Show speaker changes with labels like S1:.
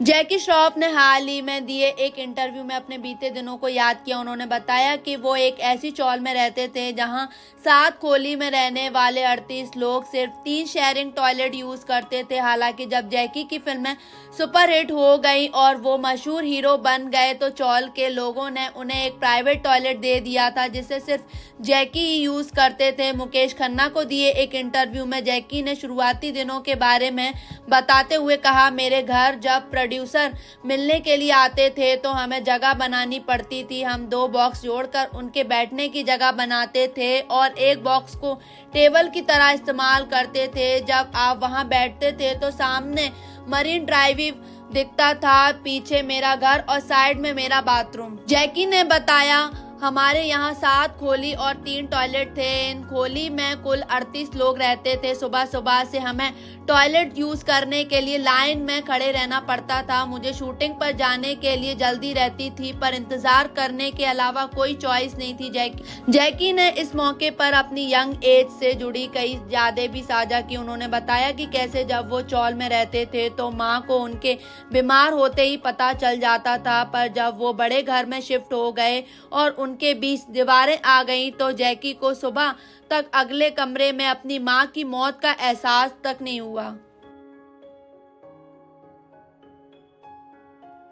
S1: जैकी श्रॉफ ने हाल ही में दिए एक इंटरव्यू में अपने बीते दिनों को याद किया। उन्होंने बताया कि वो एक ऐसी चौल में रहते थे जहां 7 खोली में रहने वाले 38 लोग सिर्फ 3 शेयरिंग टॉयलेट यूज करते थे। हालांकि जब जैकी की फिल्में सुपरहिट हो गई और वो मशहूर हीरो बन गए तो चौल के लोगों ने उन्हें एक प्राइवेट टॉयलेट दे दिया था जिसे सिर्फ जैकी ही यूज करते थे। मुकेश खन्ना को दिए एक इंटरव्यू में जैकी ने शुरुआती दिनों के बारे में बताते हुए कहा, मेरे घर जब प्रोड्यूसर मिलने के लिए आते थे तो हमें जगह बनानी पड़ती थी। हम 2 बॉक्स जोड़कर उनके बैठने की जगह बनाते थे और एक बॉक्स को टेबल की तरह इस्तेमाल करते थे। जब आप वहां बैठते थे तो सामने मरीन ड्राइव दिखता था, पीछे मेरा घर और साइड में मेरा बाथरूम। जैकी ने बताया, हमारे यहाँ 7 खोली और 3 टॉयलेट थे। इन खोली में कुल 38 लोग रहते थे। सुबह सुबह से हमें टॉयलेट यूज करने के लिए लाइन में खड़े रहना पड़ता था। मुझे शूटिंग पर जाने के लिए जल्दी रहती थी पर इंतजार करने के अलावा कोई चॉइस नहीं थी। जैकी ने इस मौके पर अपनी यंग एज से जुड़ी कई यादें भी साझा की। उन्होंने बताया कि कैसे जब वो चौल में रहते थे तो माँ को उनके बीमार होते ही पता चल जाता था, पर जब वो बड़े घर में शिफ्ट हो गए और उनके बीच दीवारें आ गईं तो जैकी को सुबह तक अगले कमरे में अपनी मां की मौत का एहसास तक नहीं हुआ।